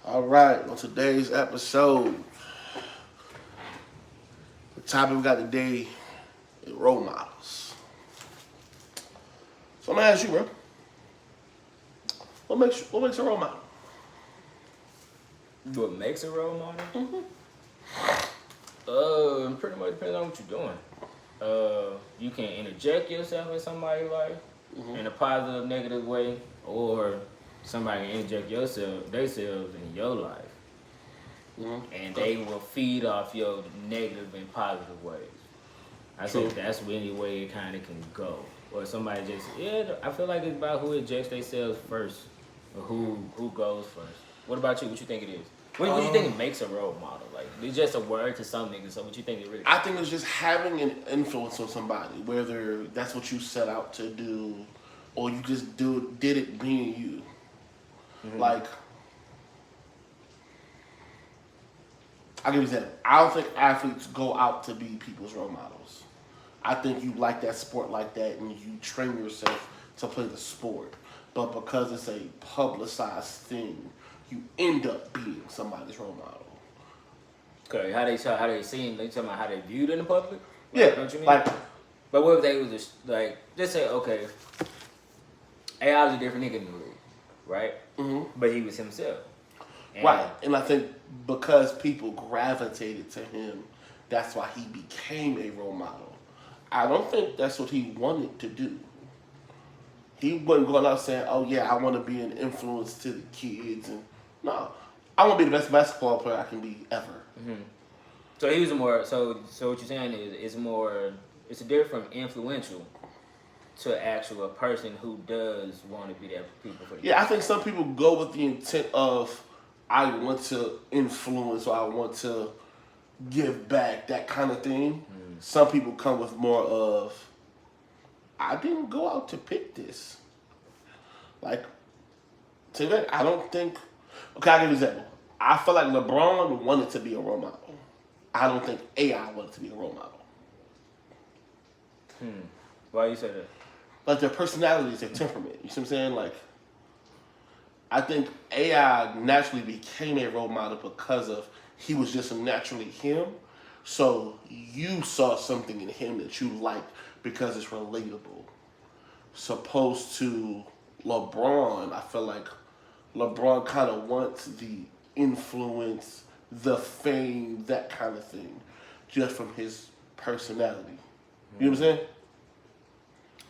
All right, on today's episode, the topic we got today is role models. So I'm gonna ask you, bro, what makes a role model? What makes a role model? Pretty much depends on what you're doing. You can interject yourself in somebody's life in a positive, negative way, or somebody can interject themselves in your life, and they will feed off your negative and positive ways. I think that's any way it kind of can go. Or somebody I feel like it's about who ejects themselves first, or who goes first. What about you? What you think it is? What do you think it makes a role model? Like, it's just a word to some niggas, so what you think it really is? I think it's just having an influence on somebody, whether that's what you set out to do, or you just did it being you. Like, I'll give you that. I don't think athletes go out to be people's role models. I think you like that sport like that, and you train yourself to play the sport. But because it's a publicized thing, you end up being somebody's role model. Okay, how they seen? They talking about how they viewed in the public? Yeah, Don't you mean? like, But what if they was just say, okay, AI was a different nigga in the league, right? But he was himself. And right. And I think because people gravitated to him, that's why he became a role model. I don't think that's what he wanted to do. He wasn't going out saying, "Oh yeah, I want to be an influence to the kids," and no, I want to be the best basketball player I can be ever. So he was more. So what you're saying is, it's a different from influential to actual a person who does want to be that for people for the Yeah, I think some people go with the intent of, I want to influence or I want to give back, that kind of thing. Some people come with more of, I didn't go out to pick this. Like, today, I don't think. Okay, I'll give you an example. I feel like LeBron wanted to be a role model. I don't think AI wanted to be a role model. Why you say that? Like, their personalities, their temperament. You see what I'm saying? Like, I think AI naturally became a role model because of he was just naturally him. So you saw something in him that you liked because it's relatable. Supposed to LeBron, I feel like LeBron kind of wants the influence, the fame, that kind of thing, just from his personality. You know what I'm saying?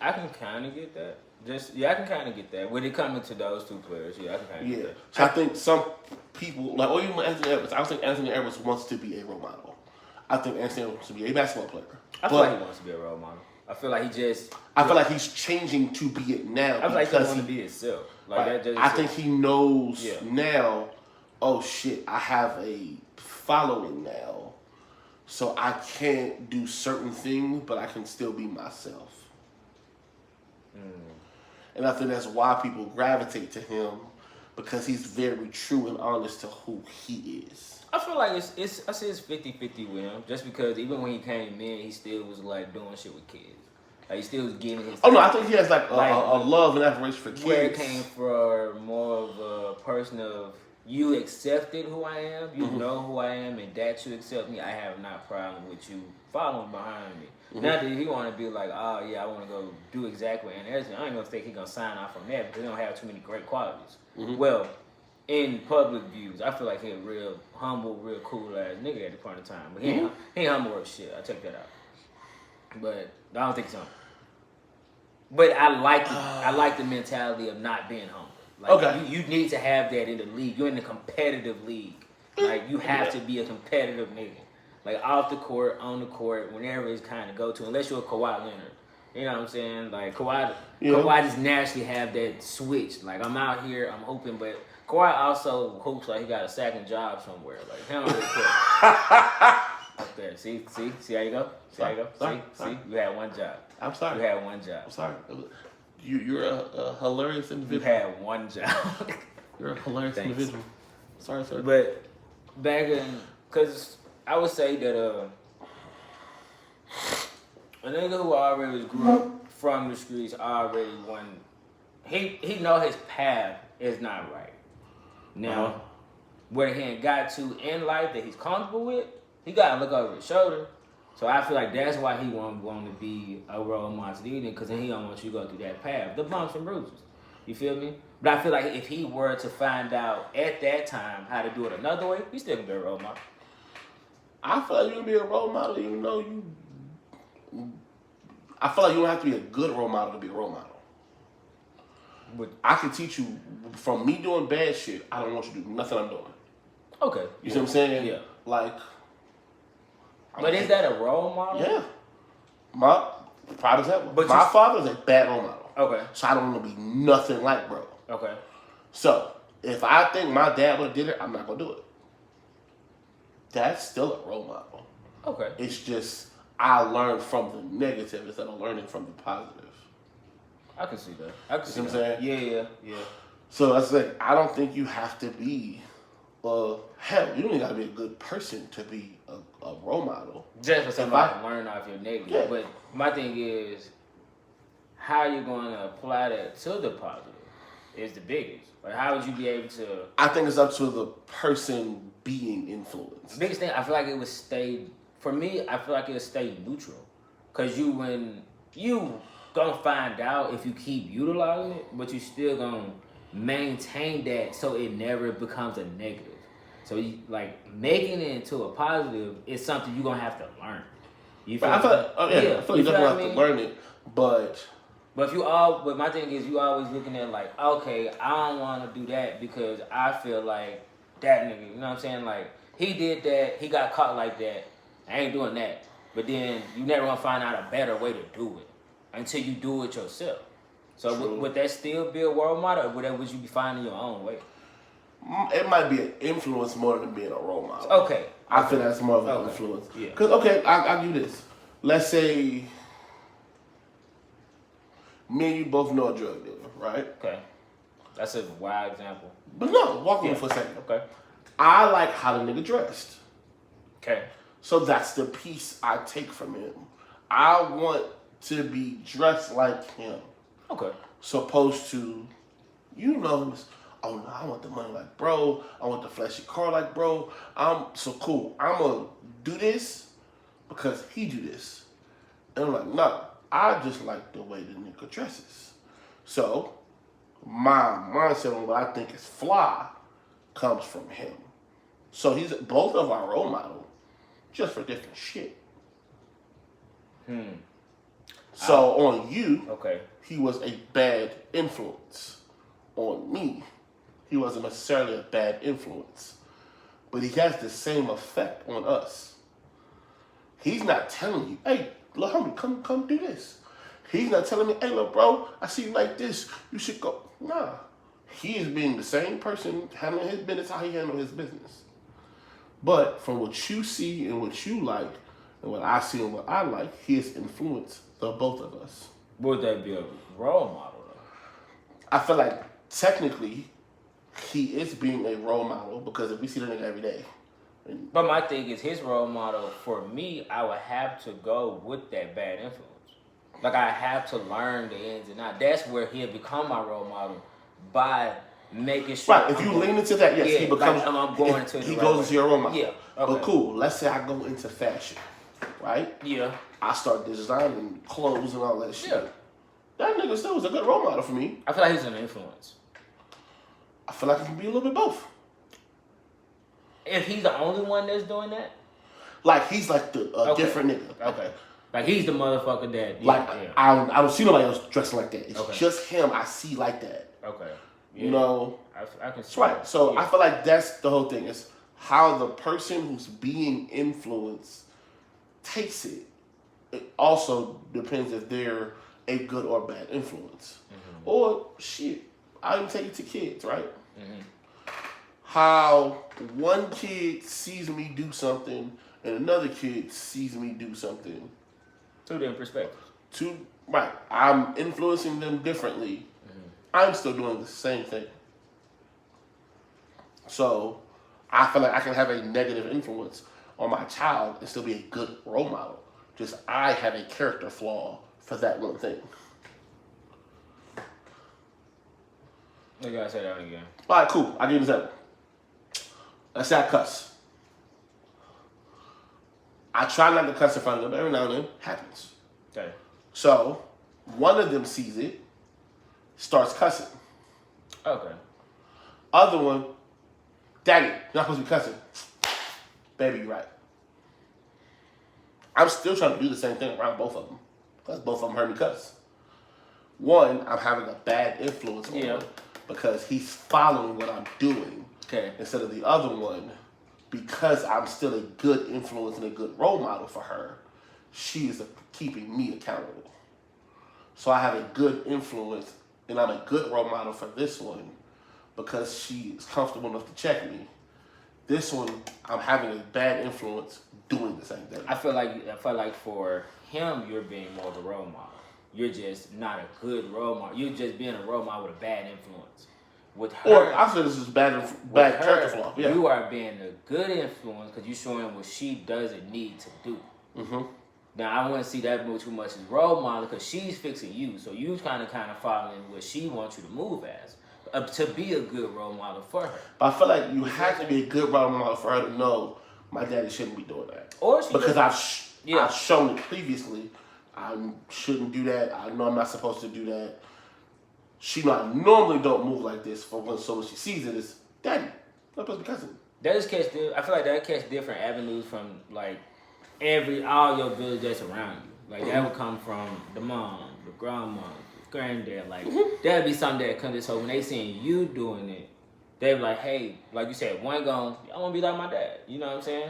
I can kind of get that. I can kind of get that. When it comes to those two players, I can kind of get that. So I think some people, like, or even Anthony Edwards, I don't think Anthony Edwards wants to be a role model. I think Anthony Edwards wants to be a basketball player. I feel like he wants to be a role model. I feel like I feel like he's changing to be it now. I feel like he wants to be himself. I think he knows now, oh shit, I have a following now. So I can't do certain things, but I can still be myself. And I think that's why people gravitate to him, because he's very true and honest to who he is. I feel like I say it's 50-50 with him, just because even when he came in, he still was like doing shit with kids. Like, he still was giving his. Oh no, I think he has like a love and admiration for kids. Where it came from more of a person of, you accepted who I am, you know who I am, and that you accept me. I have not problem with you following behind me. Not that he want to be like, oh yeah, I want to go do exactly what Anderson. I ain't gonna think he gonna sign off from that because he don't have too many great qualities. Well, in public views, I feel like he a real humble, real cool ass nigga at the point of time. But he ain't humble or shit. I take that out. But I don't think so. But I like the mentality of not being humble. Like, you need to have that in the league. You're in a competitive league. Like, you have to be a competitive nigga. Like, off the court, on the court, whenever it's kind of go to, unless you're a Kawhi Leonard. You know what I'm saying? Like, Kawhi just naturally have that switch. Like, I'm out here, I'm hooping, but Kawhi also hoops like he got a second job somewhere. Like, he don't really care. Up there. See how you go? See how you go? See? You had one job. I'm sorry. You had one job. I'm sorry. You're a hilarious individual. You had one job. You're a hilarious individual. Sorry, sir. But back in, because I would say that a nigga who already grew up from the streets already he know his path is not right. Now, where he ain't got to in life that he's comfortable with, he gotta look over his shoulder. So I feel like that's why he won't want to be a role model to you, because then he don't want you to go through that path, the bumps and bruises. You feel me? But I feel like if he were to find out at that time how to do it another way, he still can be a role model. I feel like you can be a role model, even though you. I feel like you don't have to be a good role model to be a role model. But, I can teach you from me doing bad shit. I don't want you to do nothing I'm doing. okay. You see what I'm saying? Yeah. Like. But is that a role model? Yeah. My pride example. But my father's a bad role model. Okay. So I don't want to be nothing like bro. Okay. So if I think my dad would have did it, I'm not gonna do it. That's still a role model. Okay. It's just I learned from the negative instead of learning from the positive. I can see that. I can see what I'm that. saying? Yeah. So that's like I don't think you have to be hell, you don't even gotta be a good person to be a role model. Just for somebody to learn off your negative. Yeah. But my thing is, how are you going to apply that to the positive is the biggest. Like, how would you be able to... I think it's up to the person being influenced. The biggest thing, I feel like it would stay... For me, I feel like it would stay neutral. Because you gonna find out if you keep utilizing it, but you still gonna maintain that so it never becomes a negative. So, making it into a positive is something you're gonna have to learn. You feel I feel you definitely have to learn it, but my thing is you always looking at like, okay, I don't want to do that because I feel like that nigga, you know what I'm saying? Like, he did that, he got caught like that, I ain't doing that. But then you never gonna find out a better way to do it until you do it yourself. So would that still be a role model, or would you be finding your own way? It might be an influence more than being a role model. Okay. I feel that's more of an influence. Yeah. Because, I'll give you this. Let's say me and you both know a drug dealer, right? Okay. That's a wild example. But no, walk with me for a second. Okay. I like how the nigga dressed. Okay. So that's the piece I take from him. I want to be dressed like him. Okay. Supposed to, oh no, I want the money like bro. I want the flashy car like bro. So cool. I'm gonna do this because he do this. And I'm like, nah, I just like the way the nigga dresses. So my mindset on what I think is fly comes from him. So he's both of our role models, just for different shit. So on you, okay, he was a bad influence. On me, he wasn't necessarily a bad influence, but he has the same effect on us. He's not telling you, hey, look, homie, come do this. He's not telling me, hey, look, bro, I see you like this. You should go. Nah. He is being the same person, handling his business how he handled his business. But from what you see and what you like, and what I see and what I like, he has influenced the both of us. Would that be a role model, though? I feel like technically he is being a role model because if we see the nigga every day. But my thing is, his role model, for me, I would have to go with that bad influence. Like, I have to learn the ins and outs. That's where he'll become my role model by making sure. Right, if you lean into that, yes, he becomes. Like, I'm going into he goes into your role model. Yeah, okay. But cool, let's say I go into fashion, right? Yeah. I start designing clothes and all that shit. Yeah. That nigga still was a good role model for me. I feel like he's an influence. I feel like it can be a little bit both. If he's the only one that's doing that? Like, he's like the different nigga. Okay. Like, he's the motherfucker that... I don't see nobody else dressing like that. It's okay. just him I see like that. Okay. Yeah. You know? I can see right. that. So yeah. I feel like that's the whole thing. Is how the person who's being influenced takes it. It also depends if they're a good or bad influence. Mm-hmm. Or, shit, I even take it to kids, right? Mm-hmm. How one kid sees me do something and another kid sees me do something. Two different perspectives. Right. I'm influencing them differently. Mm-hmm. I'm still doing the same thing. So I feel like I can have a negative influence on my child and still be a good role model. Just I have a character flaw for that one thing. You gotta say that again. All right, cool. I'll give you an example. let's say I cuss. I try not to cuss in front of them. Every now and then, happens. Okay. So, one of them sees it, starts cussing. Okay. Other one, Daddy, you're not supposed to be cussing. Baby, you're right. I'm still trying to do the same thing around both of them. Because both of them heard me cuss. One, I'm having a bad influence on him because he's following what I'm doing. Okay. Instead of the other one, because I'm still a good influence and a good role model for her, she is keeping me accountable. So I have a good influence and I'm a good role model for this one because she is comfortable enough to check me. This one, I'm having a bad influence doing the same thing. I feel like for him, you're being more of a role model. You're just not a good role model. You're just being a role model with a bad influence. With her, or I said this is bad character flaw. Yeah. You are being a good influence because you're showing what she doesn't need to do. Mm-hmm. Now I wouldn't see that move too much as role model because she's fixing you, so you kind of following what she wants you to move as, to be a good role model for her. But I feel like you have to be a good role model for her to know my daddy shouldn't be doing that. Or she because just, I've shown it previously. I shouldn't do that. I know I'm not supposed to do that. She normally don't move like this. So when she sees it, it's Daddy. I'm not supposed to be cussing. That just catch. I feel like that catch different avenues from like all your village that's around you. Like that would come from the mom, the grandma, the granddad. Like that'd be something that comes. So when they seeing you doing it, they be like, hey, like you said, one gone. I want to be like my dad. You know what I'm saying?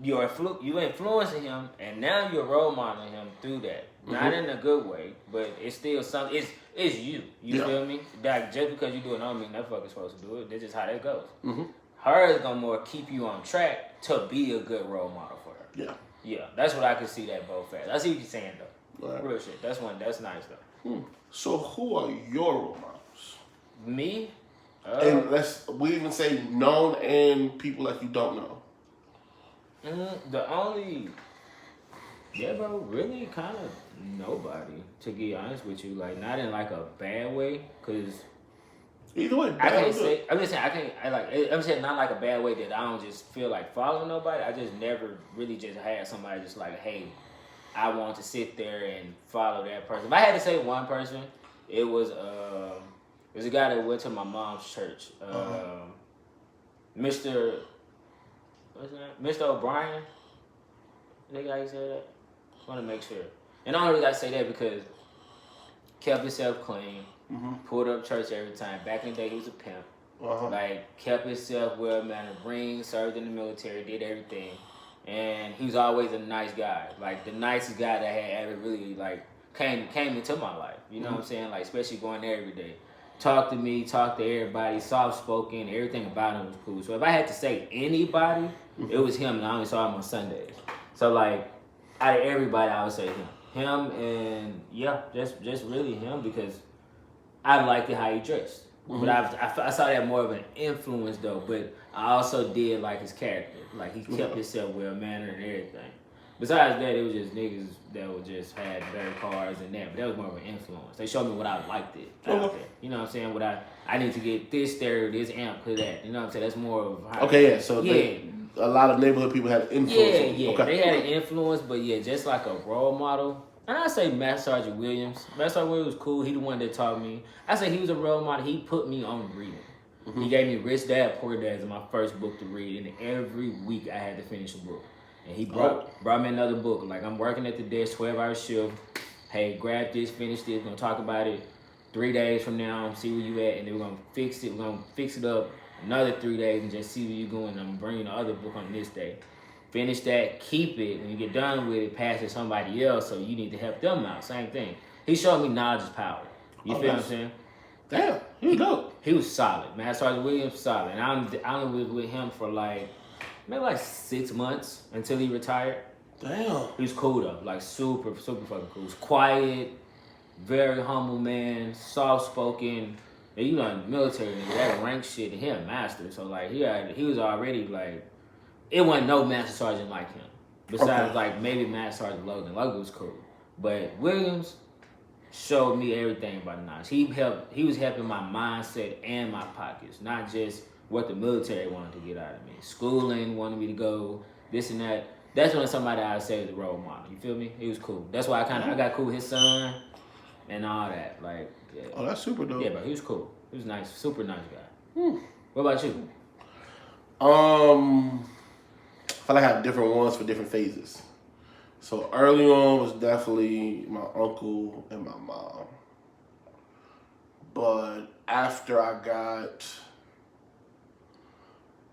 You influencing him, and now you're role modeling him through that. Not in a good way, but it's still something. It's you. You feel me? That just because you do it don't mean that fucker's supposed to do it. That's just how that goes. Mm-hmm. Her is gonna more keep you on track to be a good role model for her. Yeah. Yeah, that's what I could see that both as. I see what you're saying though. Right. Real shit. That's nice though. So who are your role models? Me? And we even say known and people like you don't know. The only, bro, really kind of nobody, to be honest with you. Like, not in like a bad way, because either way, I can't say, I'm just saying, I'm saying not like a bad way that I don't just feel like following nobody. I just never really just had somebody just like, hey, I want to sit there and follow that person. If I had to say one person, it was a guy that went to my mom's church, Mr. What's his name? Mr. O'Brien. That guy said that. Just want to make sure. And I don't really got to say that because kept himself clean, pulled up church every time. Back in the day, he was a pimp. Like kept himself well mannered, served in the military, did everything, and he was always a nice guy. Like the nicest guy that had ever really like came into my life. You know what I'm saying? Like especially going there every day. Talk to me, talk to everybody, soft spoken, everything about him was cool. So if I had to say anybody, it was him, and I only saw him on Sundays. So like, out of everybody, I would say him. Him and just really him because I liked it how he dressed. But I saw that more of an influence though. But I also did like his character. Like he kept himself well mannered and everything. Besides that, it was just niggas that would just had better cars and that. But that was more of an influence. They showed me what I liked it out there. You know what I'm saying? What I need to get this stereo, this amp, to that. You know what I'm saying? That's more of how So a lot of neighborhood people had an influence. Yeah. They had an influence, but just like a role model. And I say Master Sergeant Williams. Master Sergeant Williams was cool. He the one that taught me. I say he was a role model. He put me on reading. He gave me Rich Dad, Poor Dad as my first book to read. And every week I had to finish a book. And he brought me another book. Like, I'm working at the desk, 12-hour shift. Hey, grab this, finish this. We're going to talk about it 3 days from now, see where you at. And then we're going to fix it. We're going to fix it up another 3 days and just see where you're going. I'm bringing the other book on this day. Finish that, keep it. When you get done with it, pass it to somebody else. So you need to help them out. Same thing. He showed me knowledge is power. You feel what I'm saying? Damn, he dope. He was solid. Master Sergeant Williams, solid. And I only was with him for maybe 6 months until he retired. Damn. He was cool though, like super fucking cool. He was quiet, very humble man, soft spoken. And you know, in the military, that rank shit, and he a master. So like he was already like, it wasn't no master sergeant like him. Besides like maybe Master Sergeant Logan. Logan was cool, but Williams showed me everything about knowledge. He was helping my mindset and my pockets, not just what the military wanted to get out of me. Schooling wanted me to go this and that. That's when somebody I say is a role model. You feel me? He was cool. That's why I got cool with his son and all that. Like, yeah. Oh, that's super dope. Yeah, bro, he was cool. He was nice, super nice guy. What about you? I feel like I have different ones for different phases. So early on was definitely my uncle and my mom. But after I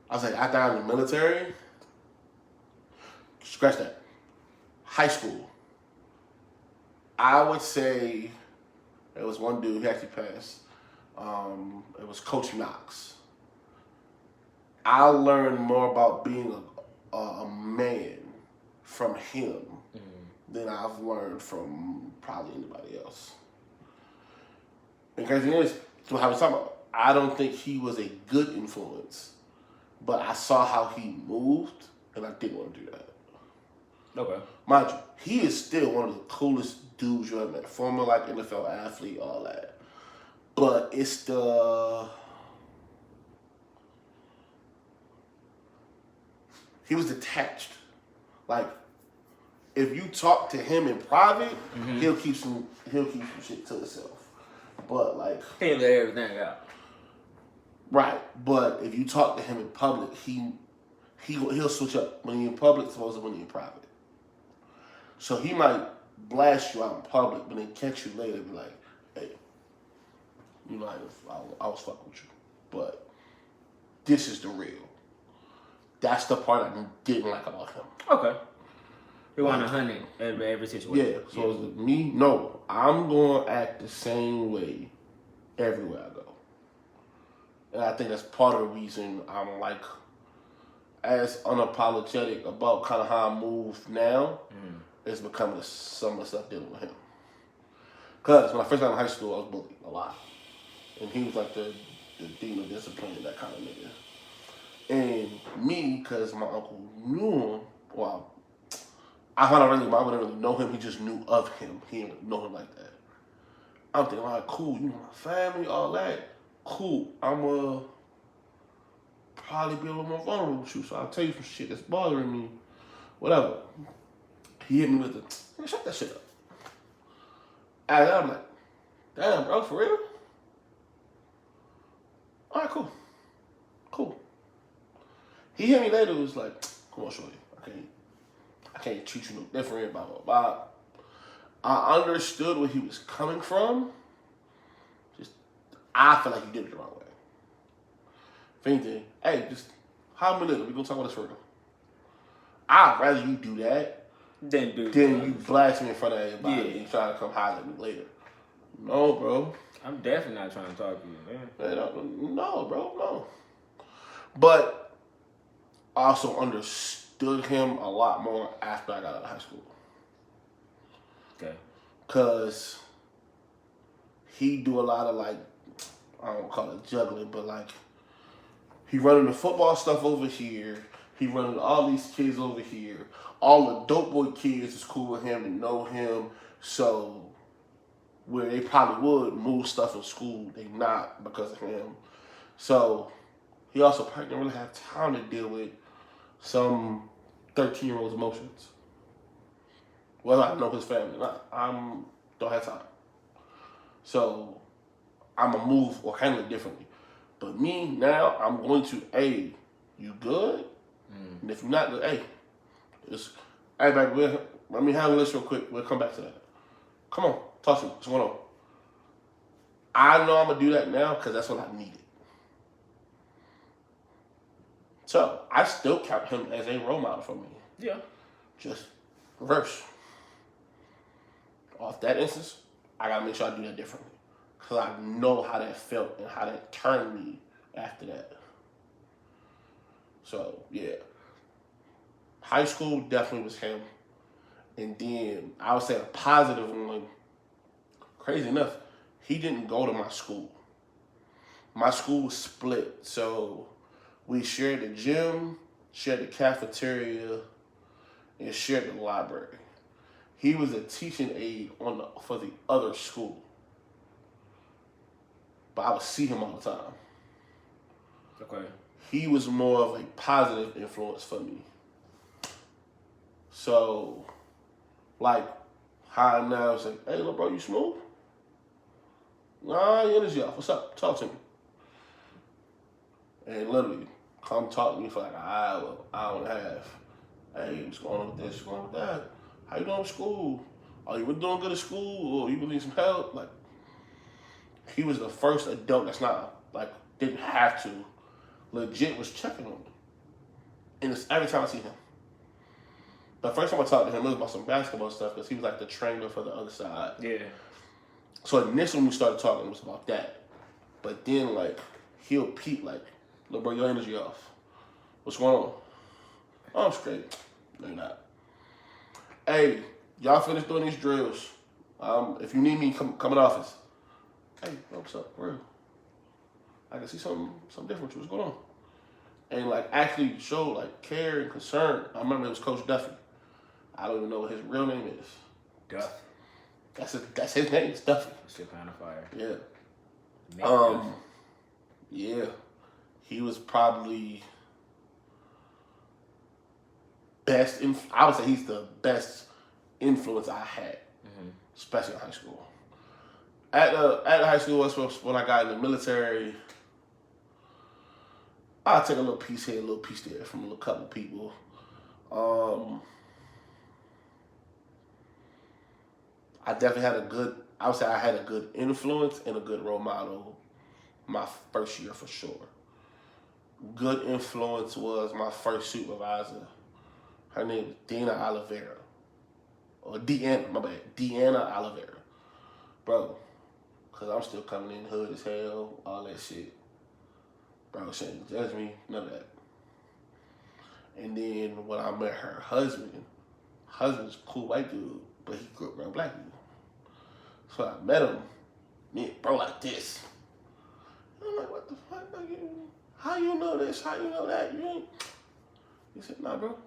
was like, after I was in the military, scratch that. High school. I would say there was one dude who actually passed. It was Coach Knox. I learned more about being a man from him than I've learned from probably anybody else. And crazy thing is, what I was talking about, I don't think he was a good influence, but I saw how he moved, and I didn't want to do that. Okay. Mind you, he is still one of the coolest dudes you ever met. Former like NFL athlete, all that. But it's he was detached. Like, if you talk to him in private, he'll keep some shit to himself. But like, He'll let everything out. right. But if you talk to him in public, he'll switch up when you're in public, supposed to when you're in private. So he might blast you out in public, but then catch you later and be like, hey, you know, I was fucking with you. But this is the real. That's the part I didn't like about him. Okay. You want 100 every situation. Yeah, so is it me? No. I'm going to act the same way everywhere I go. And I think that's part of the reason I'm like as unapologetic about kind of how I move now. Is becoming some of the stuff dealing with him. Because when I first got in high school, I was bullied a lot. And he was like the dean of discipline, that kind of nigga. And me, because my uncle knew him, well, I wouldn't really know him, he just knew of him. He didn't know him like that. I'm thinking, all right, cool, you know my family, all that. Cool, I'm probably be a little more vulnerable with you, so I'll tell you some shit that's bothering me. Whatever. He hit me with the, shut that shit up. And I'm like, damn, bro, for real? All right, cool. Cool. He hit me later, it was like, come on, shorty, I can't treat you no different, blah, blah, blah. I understood where he was coming from. Just, I feel like he did it the wrong way. If anything, hey, just hire me later, we gonna talk about this for real. I'd rather you do that Then you blast me in front of everybody and try to come holler at me later. No, bro. I'm definitely not trying to talk to you, man. No, bro, no. But I also understood him a lot more after I got out of high school. Okay. Because he do a lot of like, I don't call it juggling, but like, he running the football stuff over here. He running all these kids over here. All the dope boy kids is cool with him and know him. So where they probably would move stuff in school, they not because of him. So he also probably didn't really have time to deal with some 13-year-old's emotions. Whether I know his family or not, I don't have time. So I'm going to move or handle it differently. But me, now, I'm going to, hey, you good? And if you're not good, hey, hey, baby, let me handle this real quick. We'll come back to that. Come on, talk to me. What's going on? I know I'm going to do that now because that's what I needed. So I still count him as a role model for me. Yeah. Just reverse. Off that instance, I got to make sure I do that differently. Because I know how that felt and how that turned me after that. So, yeah. High school definitely was him. And then I would say a positive one. Crazy enough, he didn't go to my school. My school was split. So we shared the gym, shared the cafeteria, and shared the library. He was a teaching aide for the other school. But I would see him all the time. Okay. he was more of a positive influence for me. So, like, how I now say, hey, little bro, you smooth? Nah, your energy off. What's up? Talk to me. And literally, come talk to me for like an hour and a half. Hey, what's going on with this? What's going on with that? How you doing with school? Are you really doing good at school? Or you really need some help? Like, he was the first adult that's not, like, didn't have to. Legit was checking on me. And it's every time I see him. The first time I talked to him, it was about some basketball stuff because he was like the trainer for the other side. Yeah. So initially when we started talking, it was about that. But then, like, he'll peep, like, look, bro, your energy off. What's going on? Oh, I'm straight. No, you're not. Hey, y'all finished doing these drills. If you need me, come in the office. Hey, what's up? Real. I can see something different with you. What's going on? And, like, actually show, like, care and concern. I remember it was Coach Duffy. I don't even know what his real name is. Duffy. That's his name. It's Duffy. Shit kind of fire. Yeah. Yeah. He was probably I would say he's the best influence I had, especially in high school. At high school was when I got in the military. I take a little piece here, a little piece there from a couple people. I definitely had I would say I had a good influence and a good role model my first year for sure. Good influence was my first supervisor. Her name is Dina Oliveira. Or Deanna, my bad. Deanna Oliveira. Bro, because I'm still coming in hood as hell, all that shit. Bro, she didn't judge me, none of that. And then when I met her husband's a cool white dude, but he grew up around black people. So I met him, me, bro, like this. And I'm like, what the fuck? Like, how you know this? How you know that? You ain't. He said, nah, bro.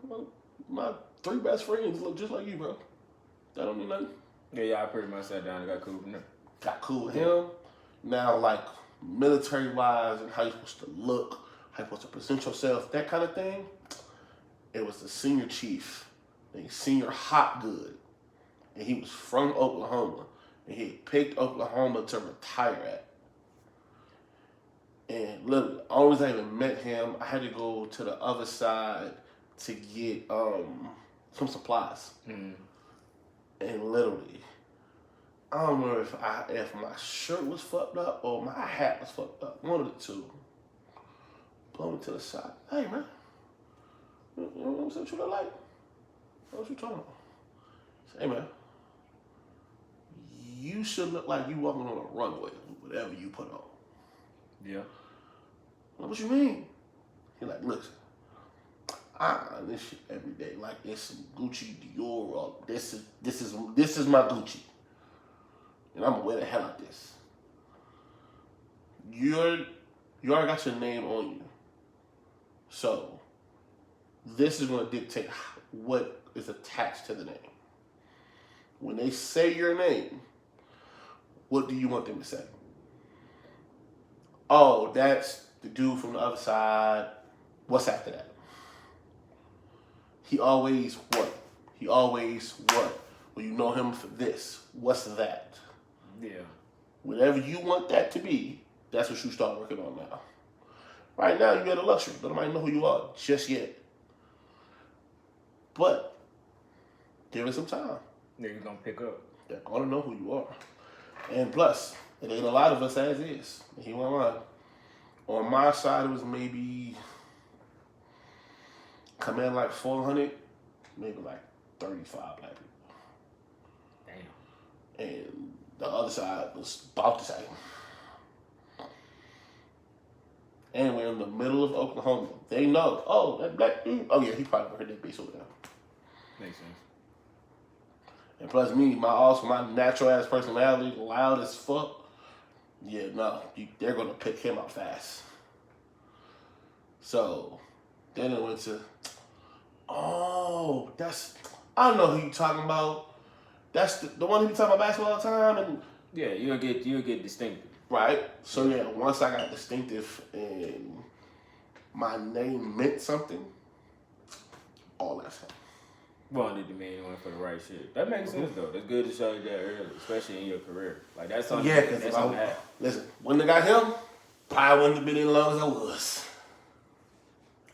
My 3 best friends look just like you, bro. That don't mean nothing. Yeah, I pretty much sat down and got cool from there. Got cool with him. Now, like, military-wise and how you're supposed to look, how you're supposed to present yourself, that kind of thing, it was the senior chief, named Senior Hopgood. And he was from Oklahoma. And he had picked Oklahoma to retire at. And literally, the only reason I even met him, I had to go to the other side to get some supplies. And literally, I don't remember if my shirt was fucked up or my hat was fucked up. One of the two. Blow me to the side. Hey, man. You know what you look like? What you talking about? I say, hey, man. You should look like you walking on a runway, whatever you put on. Yeah. What you mean? He like, listen, this shit every day. Like, it's some Gucci Dior. Or this is my Gucci, and I'm gonna wear the hell out of this. You already got your name on you, so this is gonna dictate what is attached to the name. When they say your name, what do you want them to say? Oh, that's the dude from the other side. What's after that? He always what? He always what? Well, you know him for this. What's that? Yeah. Whatever you want that to be, that's what you start working on now. Right now, you got a luxury. Nobody know who you are just yet. But give it some time. Niggas gonna pick up. They're gonna know who you are. And plus, it ain't a lot of us as is. He won't lie. On my side, it was maybe come in like 400, maybe like 35 black people. Damn. And the other side was about the same. And we're in the middle of Oklahoma. They know, oh, that black dude, oh yeah, he probably heard that bass over there. Makes sense. And plus me, my natural ass personality, loud as fuck. Yeah, no, they're gonna pick him up fast. So then it went to, I don't know who you talking about. That's the one who be talking about basketball all the time, and yeah, you'll get distinctive. Right. So yeah, once I got distinctive and my name meant something, all that's him. Wanted to be anyone for the right shit. That makes sense though. That's good to show you that early, especially in your career. Like that's something. Yeah, because listen, when they got him, I wouldn't have been in as long as I was.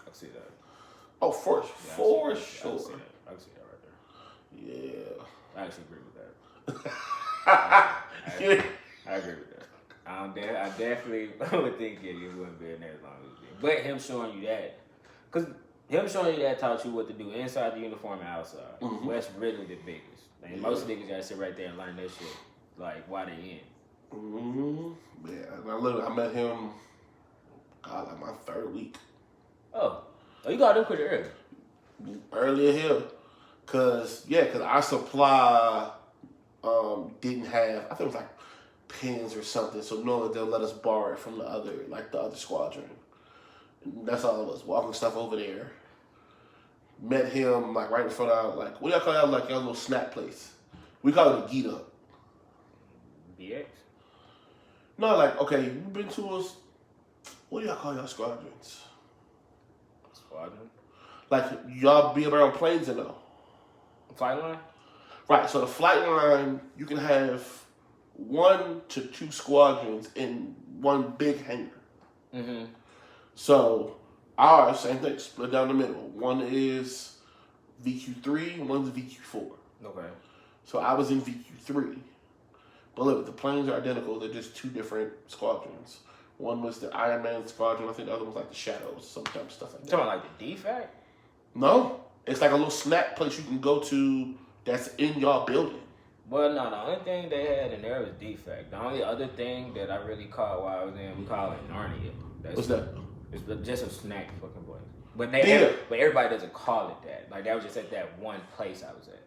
I can see that. Oh, for sure. I can see that. I can see that right there. Yeah. I actually agree with that. Yeah. I agree with that. I definitely would think that you wouldn't be in there as long as you did. But him showing you that, because him showing you that taught you what to do inside the uniform and outside. Mm-hmm. That's really the biggest. And most niggas gotta sit right there and learn that shit. Like, why they in. Mm-hmm. Yeah, I met him, God, like my third week. Oh, you got them pretty early. Earlier here. Cause our supply didn't have, I think it was like pins or something, so normally they'll let us borrow it from the other squadron. And that's all it was, walking stuff over there. Met him like right in front of like, what do y'all call that? Like your little snack place. We call it a Geet Up. BX? No, like, okay, you've been to us, what do y'all call y'all squadrons? Squadron? Like, y'all be around planes and all. Flight line? Right, so the flight line, you can have 1 to 2 squadrons in one big hangar. Mm-hmm. So ours, same thing, split down the middle. One is VQ3, one's VQ4. Okay. So I was in VQ3. But look, the planes are identical. They're just 2 different squadrons. One was the Iron Man squadron. I think the other was like the Shadows, some type of stuff like that. You talking about like the DFAC? No. It's like a little snack place you can go to that's in y'all building. Well, no, the only thing they had in there was DFAC. The only other thing that I really caught while I was in, we call it Narnia. What's that? It's just a snack fucking place. But everybody doesn't call it that. Like that was just at that one place I was at.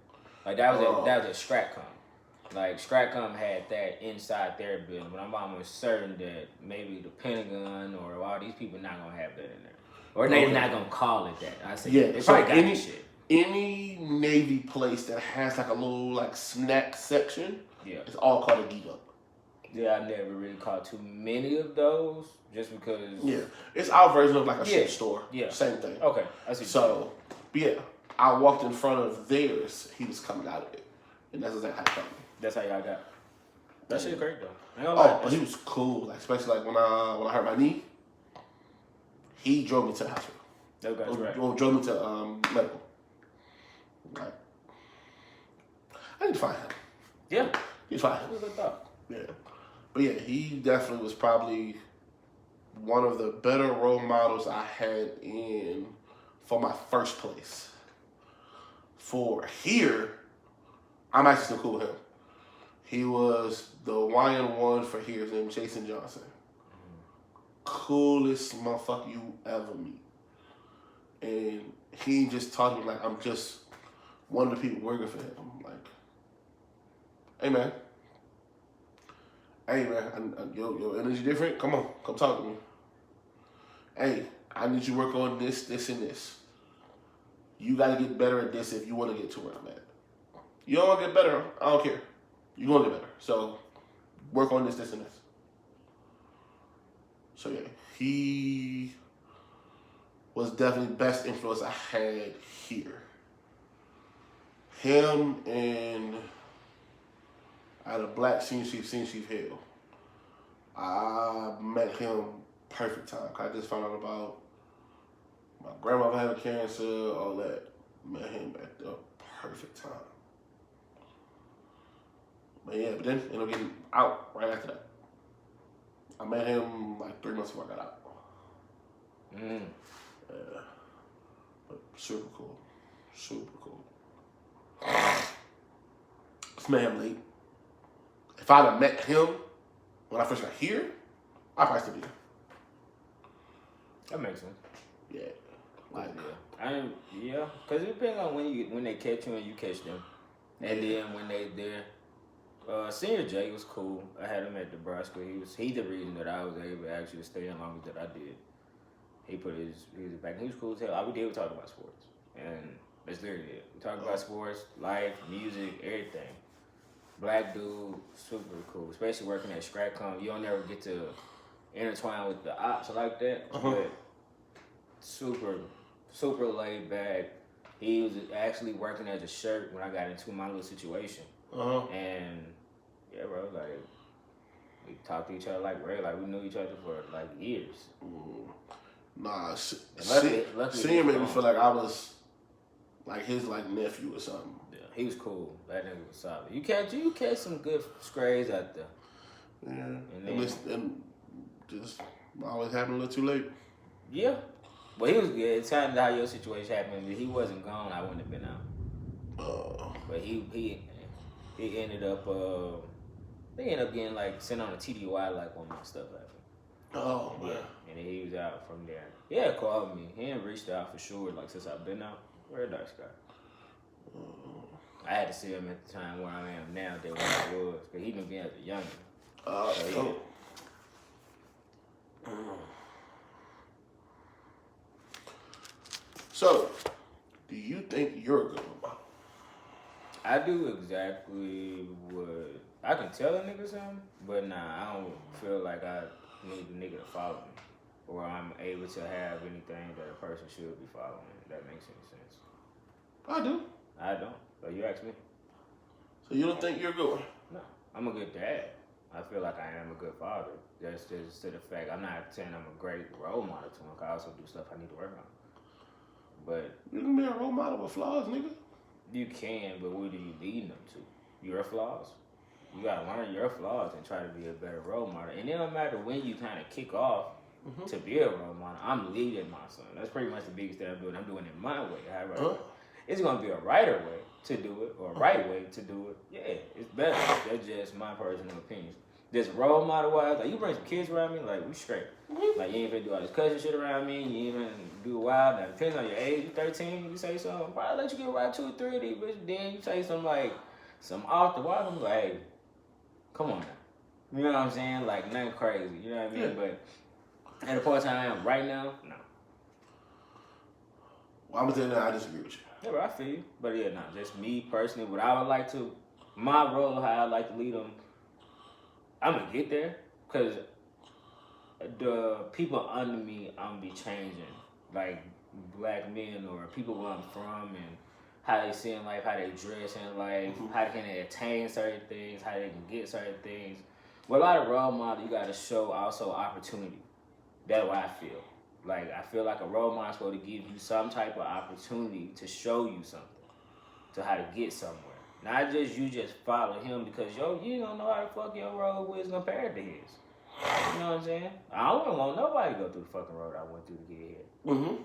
Like that was at Stratcom. Like Stratcom had that inside their building, but I'm almost certain that maybe the Pentagon or all these people not gonna have that in there, or they're not gonna call it that. I say they probably got any shit. Any Navy place that has like a little like snack section, it's all called a Geet Up. Yeah, I never really caught too many of those, just because. Yeah, it's our version of like a shit store. Yeah, same thing. Okay, I see. So, I walked in front of theirs. He was coming out of it, and that's exactly how it happened. That's how y'all got. That shit great though. But he was cool. Like especially like when I hurt my knee, he drove me to the hospital. Or drove me to medical. Like, I need to find him. Yeah, he's fine. That's a good thought. Yeah, but yeah, he definitely was probably one of the better role models I had in for my first place. For here, I'm actually still cool with him. He was the YN1 for here. His name is Jason Johnson. Coolest motherfucker you ever meet. And he just taught me like I'm just one of the people working for him. I'm like, hey man, your energy different? Come on, come talk to me. Hey, I need you to work on this, and this. You got to get better at this if you want to get to where I'm at. You don't want to get better, I don't care. You're going to get better. So, work on this, and this. So, yeah, he was definitely the best influence I had here. Him and I had a black senior chief Hill. I met him perfect time. I just found out about my grandmother having cancer, all that. Met him at the perfect time. But then ended up getting out right after that. I met him like 3 months before I got out. Yeah. But super cool. Super cool. This man late. If I'd have met him when I first got here, I'd probably still be here. That makes sense. Yeah. Because it depends on when they catch you and you catch them. And then when they there. Senior Jay was cool. I had him at Nebraska. He the reason that I was able to actually stay as long as that I did. He put his back. He was cool as hell. All we did was talk about sports. And that's literally it. We talked about sports, life, music, everything. Black dude, super cool. Especially working at Stratcom. You don't ever get to intertwine with the ops like that. But super laid back. He was actually working as a shirt when I got into my little situation. And yeah, bro, like we talked to each other like we knew each other for like years. Nah, luckily seeing him made me feel like I was like his like nephew or something. Yeah, he was cool. That nigga was solid. You catch some good scrays out there. Yeah, and just always happened a little too late. Yeah, but he was good. It's kind of how your situation happened. If he wasn't gone, I wouldn't have been out. But he ended up they ended up getting like sent on a TDY like when my stuff happened. Oh man. Yeah, and then he was out from there. He had called me. He ain't reached out for sure. Like since I've been out, very nice guy. I had to see him at the time where I am now than where I was, cause he knew me as a youngin'. So, do you think you're a good model? I do exactly what I can tell a nigga something, but nah, I don't feel like I need the nigga to follow me, or I'm able to have anything that a person should be following. If that makes any sense. I do. I don't. So you ask me. So you don't think you're a good one? No, I'm a good dad. I feel like I am a good father. That's just to the fact. I'm not saying I'm a great role model to him. I also do stuff I need to work on. But you can be a role model with flaws, nigga. You can, but what are you leading them to? Your flaws. You gotta learn your flaws and try to be a better role model. And it don't matter when you kind of kick off to be a role model. I'm leading my son. That's pretty much the biggest thing I'm doing. I'm doing it my way. However, it's gonna be a righter way to do it or a right way to do it. Yeah, it's better. That's just my personal opinion. This role model wise, like you bring some kids around me, like we straight. Like you ain't finna do all this cousin shit around me. You ain't even do wild. Now depending on your age, you 13, you say something. Probably let you get around 2 or 3 of these bitches. Then you say something like some off the wall. I'm like, hey, come on now. You know what I'm saying? Like nothing crazy. You know what I mean? Yeah. But at the point in time I am right now, no. Well, I'm gonna tell you now, I disagree with you. Yeah, bro, I feel you. But yeah, no, just me personally, what I would like to, my role, how I like to lead them, I'm gonna get there, cause the people under me, I'm gonna be changing, like black men or people where I'm from and how they see in life, how they dress in life, how can they attain certain things, how they can get certain things. With a lot of role models, you gotta show also opportunity. That's what I feel. Like I feel like a role model is supposed to give you some type of opportunity to show you something, to how to get somewhere. Not just you just follow him because you don't know how the fuck your road is compared to his. You know what I'm saying? I wouldn't want nobody to go through the fucking road I went through to get here.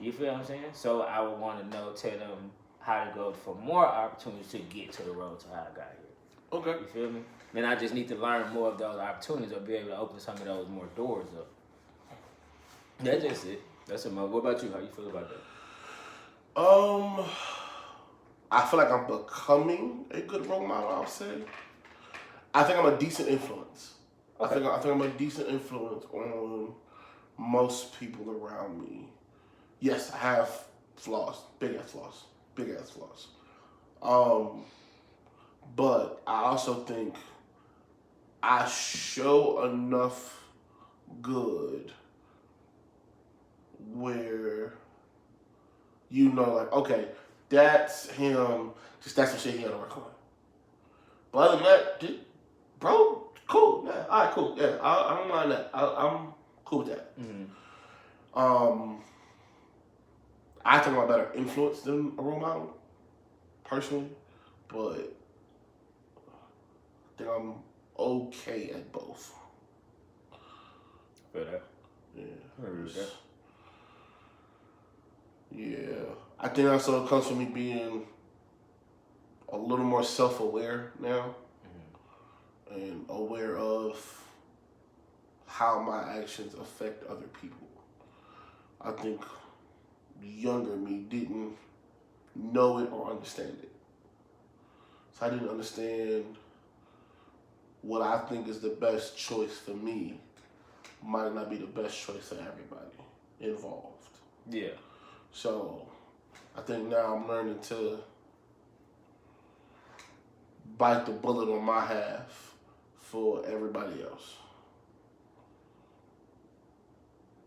You feel what I'm saying? So I would want to tell them how to go for more opportunities to get to the road to how I got here. Okay. You feel me? Then I just need to learn more of those opportunities or be able to open some of those more doors up. That's just it. That's it, Mo. What about you? How you feel about that? I feel like I'm becoming a good role model, I'll say. I think I'm a decent influence. Okay. I think I'm a decent influence on most people around me. Yes, I have flaws, big ass flaws. But I also think I show enough good where like, okay, that's him, just that's some shit he had to work on. But other than that, bro, cool, yeah, all right, cool, yeah, I don't mind that. I'm cool with that. I think I'm a better influence than a role model, personally, but I think I'm okay at both. Feel that? Yeah. I agree with that. Yeah. I think also it comes from me being a little more self-aware now and aware of how my actions affect other people. I think younger me didn't know it or understand it. So I didn't understand what I think is the best choice for me might not be the best choice for everybody involved. Yeah. So I think now I'm learning to bite the bullet on my half for everybody else.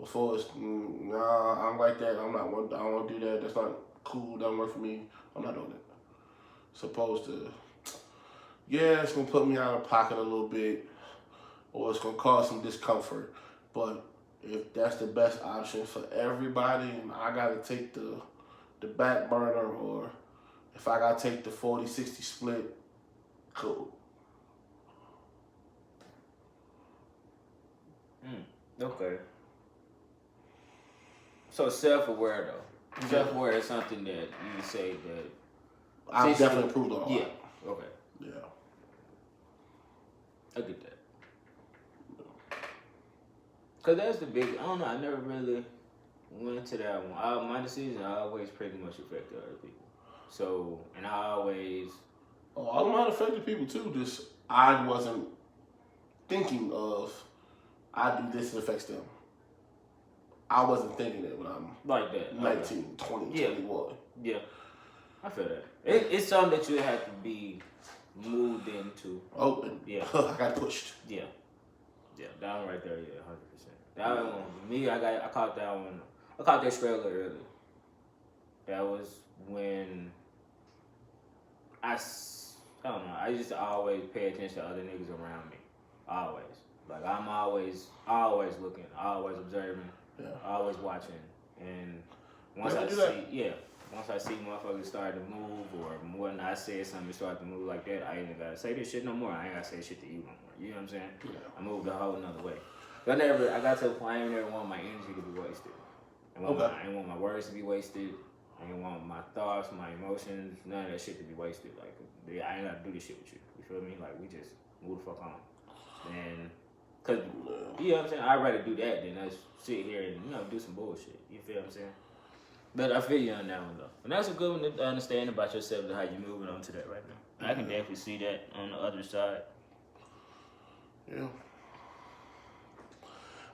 Before it's nah, I'm like that. I'm not. I don't want to do that. That's not cool. Doesn't work for me. I'm not doing it. Supposed to. Yeah, it's gonna put me out of pocket a little bit, or it's gonna cause some discomfort. But if that's the best option for everybody, and I gotta take the back burner, or if I gotta take the 40-60 split, cool. Okay. So self-aware though. Self-aware is something that you say that I've definitely improved on a lot. Yeah. Okay. Yeah. I get that. Cause that's the big. I don't know. I never really went to that one. My decisions always pretty much affected other people. So, and I always. Oh, all of mine affected people too. Just I wasn't thinking of I do this, it affects them. I wasn't thinking it when I'm like that. 19, 20, Yeah. 21. Yeah. I feel that. It's something that you have to be moved into. Open. Yeah. I got pushed. Yeah. Yeah. That one right there, yeah, 100%. That one, me, I caught that one. I caught that trailer early. That was when I don't know. I used to always pay attention to other niggas around me. Always. Like, I'm always looking, always observing, always watching. And once I see motherfuckers start to move, or when I said something start to move like that, I ain't gotta say this shit no more. I ain't gotta say shit to you no more. You know what I'm saying? Yeah. I moved a whole nother way. But I got to the point I ain't never want my energy to be wasted. I ain't want my words to be wasted. I ain't want my thoughts, my emotions, none of that shit to be wasted. Like, I ain't gotta do this shit with you. You feel me? Like, we just move the fuck on. And, cause, you know what I'm saying? I'd rather do that than us sit here and, do some bullshit. You feel what I'm saying? But I feel you on that one, though. And that's a good one to understand about yourself and how you're moving on to that right now. I can definitely see that on the other side. Yeah.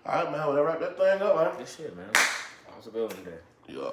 All right, man. Well, wrap that thing up, man. Good shit, man. That was a good one today. Yeah.